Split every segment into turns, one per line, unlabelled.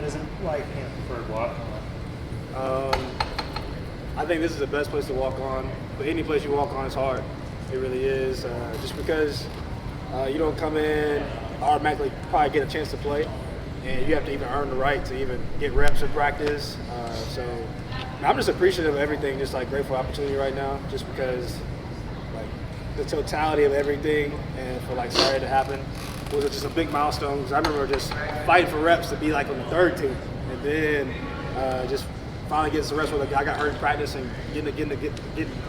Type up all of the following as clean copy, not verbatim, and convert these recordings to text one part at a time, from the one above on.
is it like being a preferred walk-on?
I think this is the best place to walk on, but any place you walk on is hard. It really is, just because you don't come in automatically probably get a chance to play, and you have to even earn the right to even get reps in practice. So I'm just appreciative of everything, just like grateful opportunity right now, just because like the totality of everything, and for like Saturday to happen was just a big milestone. Because I remember just fighting for reps to be like on the third team, and then just finally getting some reps where I got hurt in practice and getting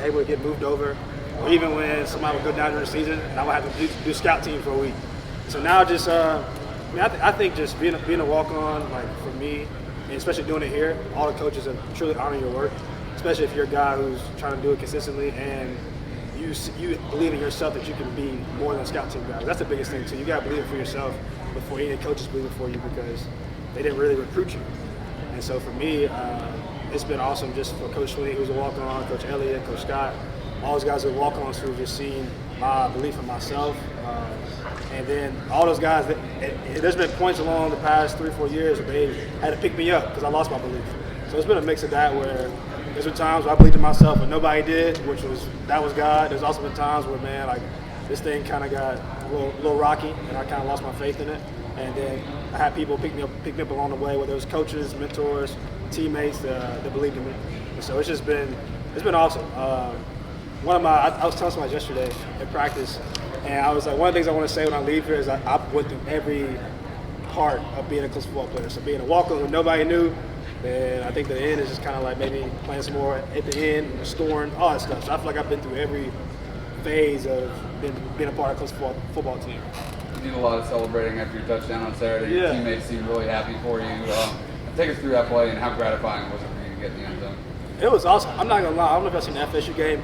able to get moved over. Or even when somebody would go down during the season, and I would have to do scout team for a week. So now just, I think just being a walk-on, like for me, and especially doing it here, all the coaches have truly honor your work, especially if you're a guy who's trying to do it consistently and you believe in yourself that you can be more than a scout team guy. That's the biggest thing too. You gotta believe it for yourself before any coaches believe it for you, because they didn't really recruit you. And so for me, it's been awesome just for Coach Sweeney, who's a walk-on, Coach Elliott, Coach Scott, all those guys who are walk-ons who've just seen my belief in myself. And then all those guys, there's been points along the past 3 or 4 years where they had to pick me up because I lost my belief. So it's been a mix of that, where there's been times where I believed in myself and nobody did, that was God. There's also been times where, man, like this thing kind of got a little rocky and I kind of lost my faith in it. And then I had people pick me up along the way, whether it was coaches, mentors, teammates that believed in me. And so it's been awesome. I was telling somebody yesterday in practice, and I was like, one of the things I want to say when I leave here is I went through every part of being a Clemson football player. So being a walk-on who nobody knew, and I think the end is just kind of like maybe playing some more at the end, scoring, all that stuff. So I feel like I've been through every phase of being a part of Clemson football team.
You did a lot of celebrating after your touchdown on Saturday. Your teammates seemed really happy for you. Take us through that play and how gratifying was it for you to get in the end zone?
It was awesome. I'm not gonna lie. I don't know if y'all seen the FSU game.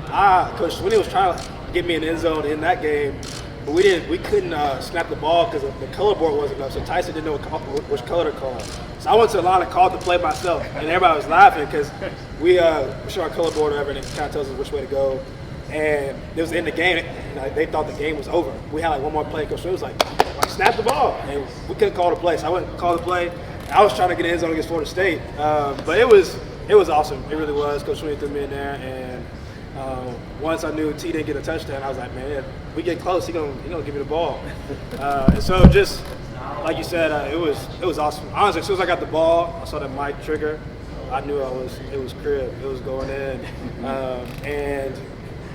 Coach Sweeney was trying to get me in the end zone in that game, but we couldn't snap the ball because the color board wasn't up. So Tyson didn't know which color to call. So I went to the line and called the play myself, and everybody was laughing because we show our color board or whatever, and it kind of tells us which way to go. And it was in the game. And they thought the game was over. We had like one more play. Coach Sweeney was like, snap the ball, and we couldn't call the play. So I went and called the play. I was trying to get in the end zone against Florida State, but it was awesome. It really was. Coach Sweeney threw me in there, and once I knew T didn't get a touchdown, I was like, man, if we get close, he gonna give me the ball. And so just like you said, it was awesome. Honestly, as soon as I got the ball, I saw that mic trigger, I knew it was crib. It was going in, and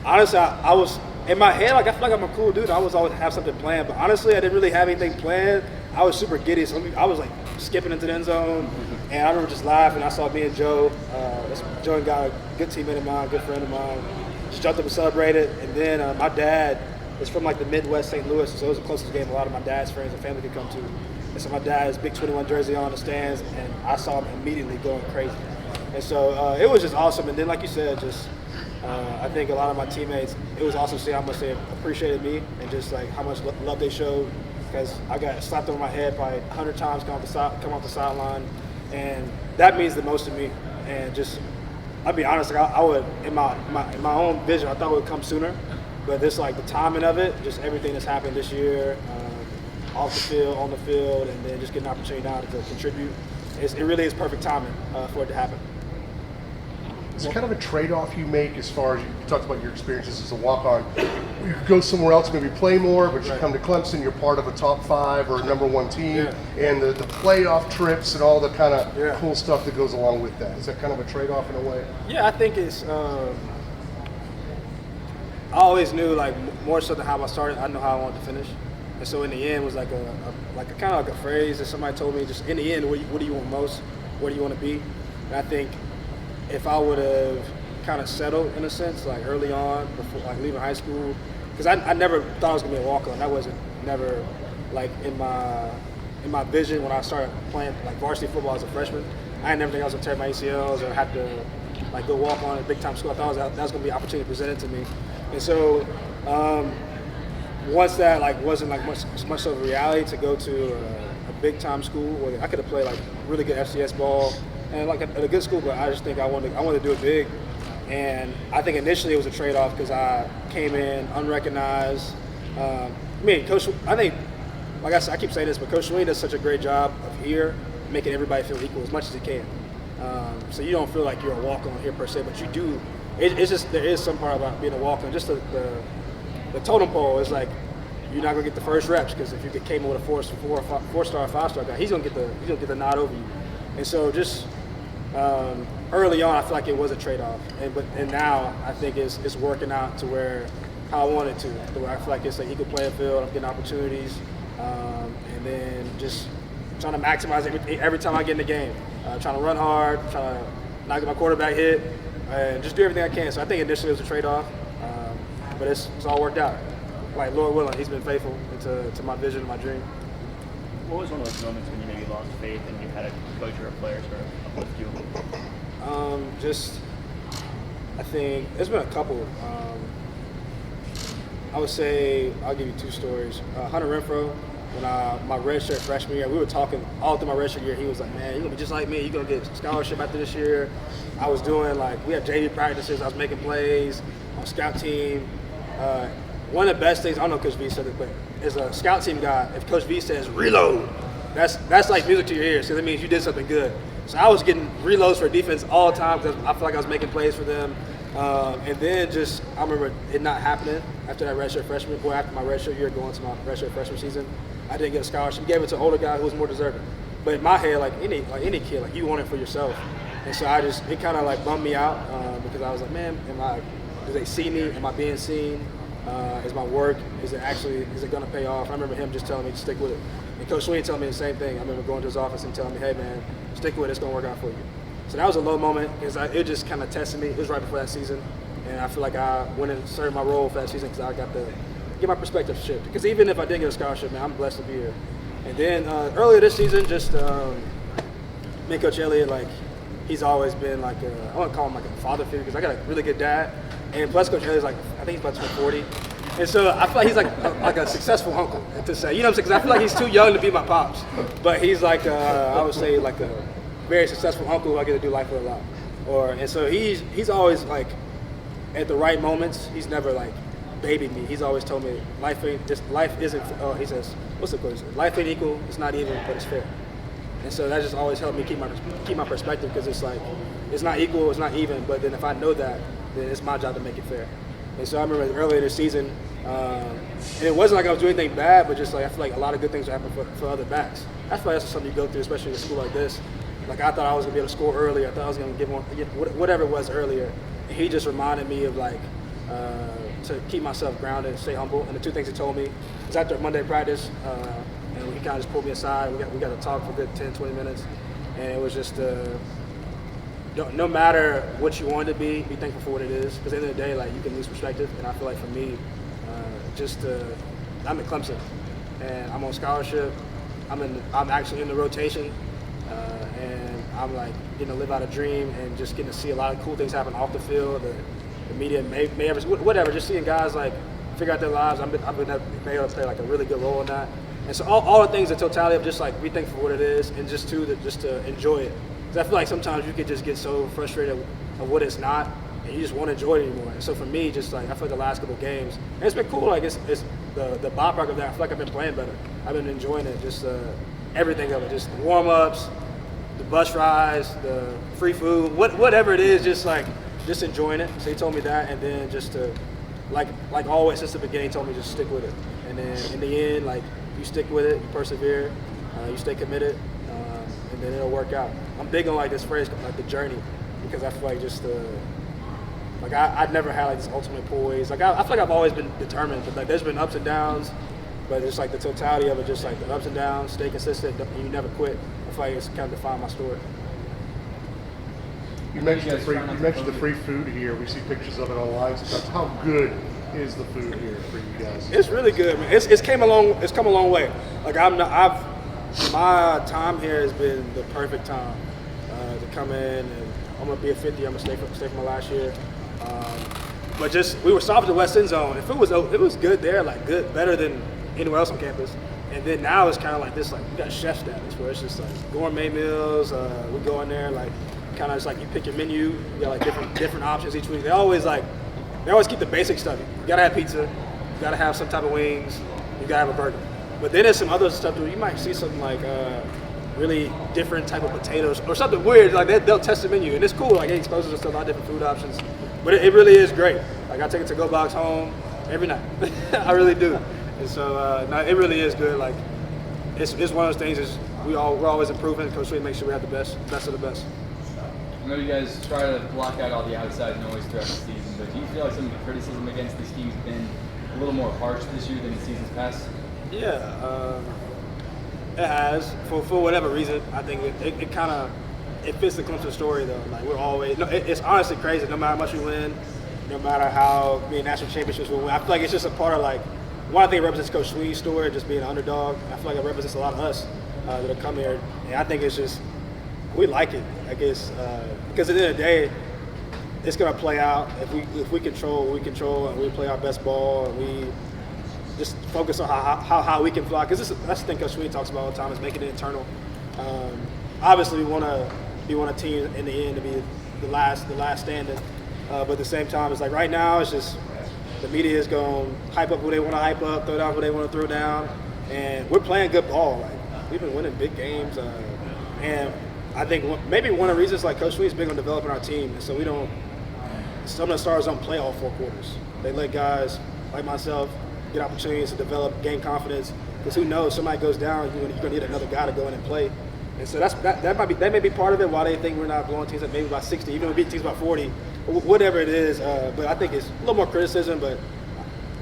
honestly, I was in my head, like I feel like I'm a cool dude. I always have something planned, but honestly, I didn't really have anything planned. I was super giddy, so I was like skipping into the end zone, and I remember just laughing. I saw me and Joe, Joe and Guy, a good teammate of mine, good friend of mine, just jumped up and celebrated. And then my dad is from like the Midwest St. Louis, so it was the closest game a lot of my dad's friends and family could come to. And so my dad has big 21 jersey on the stands, and I saw him immediately going crazy. And so it was just awesome. And then, like you said, just I think a lot of my teammates, it was awesome to see how much they appreciated me and just like how much love they showed, because I got slapped over my head probably 100 times come off the sideline, and that means the most to me. And just, I'll be honest, like I would, in my own vision, I thought it would come sooner, but this, like the timing of it, just everything that's happened this year, off the field, on the field, and then just getting an opportunity now to contribute, it really is perfect timing for it to happen.
It's kind of a trade-off you make as far as you talked about your experiences as a walk-on. You could go somewhere else, maybe play more, but you come to Clemson, you're part of a top 5 or number 1 team, and the playoff trips and all the kind of cool stuff that goes along with that. Is that kind of a trade-off in a way?
Yeah, I think it's. I always knew, like more so than how I started, I know how I wanted to finish, and so in the end it was like a kind of like a phrase that somebody told me. Just in the end, what do you want most? Where do you want to be? And I think, if I would have kind of settled in a sense, like early on, before like leaving high school, because I never thought I was gonna be a walk-on. That wasn't never like in my vision when I started playing like varsity football as a freshman. I never think I was gonna tear my ACLs or have to like go walk on at a big time school. I thought that was gonna be an opportunity presented to me, and so once that like wasn't like much of a reality to go to a big time school where I could have played like really good FCS ball. And like at a good school, but I just think I wanted to do it big. And I think initially it was a trade-off because I came in unrecognized. Coach, I think, like I said, I keep saying this, but Coach Sweeney does such a great job of here making everybody feel equal as much as he can. So you don't feel like you're a walk-on here per se, but you do. It's just there is some part about being a walk-on. Just the totem pole is like you're not gonna get the first reps because if you came in with a four-star, five-star guy, he's gonna get the nod over you. And so just early on, I feel like it was a trade-off, and now I think it's working out to where how I want it to. Where I feel like it's an equal playing field. I'm getting opportunities, and then just trying to maximize every time I get in the game. Trying to run hard, trying to not get my quarterback hit, and just do everything I can. So I think initially it was a trade-off, but it's all worked out. Like Lord willing, He's been faithful to my vision, my dream.
What was one of those moments when you maybe lost faith and you had a coach or a player sort of uplift you?
I think there's been a couple. I would say I'll give you two stories. Hunter Renfro, when my redshirt freshman year, we were talking all through my redshirt year. He was like, "Man, you're gonna be just like me. You're gonna get a scholarship after this year." I was doing we had JV practices. I was making plays on scout team. One of the best things I don't know if Coach Beiste said it, but as a scout team guy, if Coach Beiste says reload, that's like music to your ears because it means you did something good. So I was getting reloads for defense all the time because I feel like I was making plays for them. And then I remember it not happening after that redshirt freshman, or after my redshirt year going to my redshirt freshman season. I didn't get a scholarship. Gave it to an older guy who was more deserving. But in my head, like any kid, like you want it for yourself. And so it kind of like bummed me out because I was like, man, do they see me? Am I being seen? Is my work, is it going to pay off? I remember him just telling me to stick with it. And Coach Sweeney telling me the same thing. I remember going to his office and telling me, hey man, stick with it, it's going to work out for you. So that was a low moment because it just kind of tested me. It was right before that season. And I feel like I went and served my role for that season because I got to get my perspective shift. Because even if I didn't get a scholarship, man, I'm blessed to be here. And then earlier this season, just me and Coach Elliott, like he's always been like I want to call him like a father figure because I got a really good dad. And plus Coach Elliott's like, I think he's about to turn 40. And so I feel like he's like a successful uncle to say, you know what I'm saying? Because I feel like he's too young to be my pops. But he's like, I would say like a very successful uncle who I get to do life with a lot. And so he's always like, at the right moments, he's never like babied me. He's always told me life isn't, he says, what's the quote? Life ain't equal, it's not even, but it's fair. And so that just always helped me keep my perspective because it's like, it's not equal, it's not even, but then if I know that, then it's my job to make it fair. And so I remember earlier this season, and it wasn't like I was doing anything bad, but just like I feel like a lot of good things happen for other backs. I feel like that's something you go through, especially in a school like this. Like I thought I was gonna be able to score earlier. I thought I was gonna get whatever it was earlier. And he just reminded me of like to keep myself grounded, stay humble. And the two things he told me was after Monday practice, and he kind of just pulled me aside. We got to talk for a good 10, 20 minutes, and it was just. No matter what you want it to be thankful for what it is. Because at the end of the day, like you can lose perspective, and I feel like for me, I'm at Clemson, and I'm on scholarship. I'm actually in the rotation, and I'm like getting to live out a dream and just getting to see a lot of cool things happen off the field. The media whatever, just seeing guys like figure out their lives. I've been able to play like a really good role in that. And so all the things, the totality of just like be thankful for what it is, and just to enjoy it. Because I feel like sometimes you could just get so frustrated of what it's not, and you just won't enjoy it anymore. And so for me, just like I feel like the last couple of games, and it's been cool. Like it's the byproduct of that. I feel like I've been playing better. I've been enjoying it, just everything of it, just the warm ups, the bus rides, the free food, whatever it is, just enjoying it. So he told me that, and then just to like always since the beginning, he told me just stick with it. And then in the end, like you stick with it, you persevere, you stay committed. And then it'll work out. I'm big on like this phrase, like the journey, because I feel like just like I've never had like this ultimate poise. Like I feel like I've always been determined, but like there's been ups and downs, but it's like the totality of it, just like the ups and downs, stay consistent, and you never quit. I feel like it's kind of defined my story.
You mentioned the free food here. We see pictures of it online. So how good is the food here for you guys?
It's really good, man. It's come a long way. Like my time here has been the perfect time to come in, and I'm gonna be a 50. I'm gonna stay for my last year. But we were stopped at the West End Zone. If it was good there, like good, better than anywhere else on campus. And then now it's kind of like this, like we got chef status where it's just like gourmet meals. We go in there like kind of just like you pick your menu. You got like different options each week. They always keep the basic stuff. You gotta have pizza. You gotta have some type of wings. You gotta have a burger. But then there's some other stuff too. You might see something like really different type of potatoes or something weird. Like they'll test the menu, and it's cool. Like it exposes us to a lot of different food options. But it really is great. Like I take a to-go box home every night. I really do. And so no, it really is good. Like it's one of those things. Is we're always improving. Coach Beiste makes sure we have the best of the best.
I know you guys try to block out all the outside noise throughout the season, but do you feel like some of the criticism against this team's been a little more harsh this year than in seasons past?
Yeah, it has. For whatever reason, I think it kind of fits the Clemson story though. Like we're always. No, it's honestly crazy. No matter how much we win, no matter how many national championships we win, I feel like it's just a part of like. One, I think it represents Coach Sweeney's story, just being an underdog. I feel like it represents a lot of us that have come here, and I think it's just we like it. I guess because at the end of the day, it's gonna play out if we control what we control and we play our best ball and we just focus on how we can fly. Because that's the thing Coach Sweeney talks about all the time is making it internal. Obviously, we want a team in the end to be the last standing, but at the same time, it's like right now it's just. The media is going to hype up who they want to hype up, throw down who they want to throw down, and we're playing good ball. Like we've been winning big games, and I think maybe one of the reasons like Coach Sweeney's big on developing our team, and so we don't. Some of the stars don't play all 4 quarters. They let guys like myself get opportunities to develop, gain confidence. Because who knows, somebody goes down, you're going to need another guy to go in and play. And so that may be part of it. Why they think we're not blowing teams up maybe by 60, even if we beat teams by 40. Whatever it is, but I think it's a little more criticism, but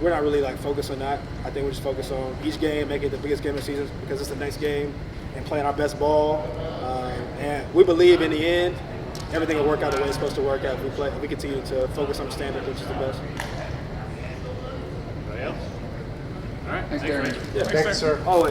we're not really like focused on that. I think we're just focused on each game, making it the biggest game of the season because it's the next game, and playing our best ball. And we believe in the end, everything will work out the way it's supposed to work out. If we continue to focus on the standard, which is the best.
Anybody else? All right.
Thanks, Gary.
Thanks, sir.
Always.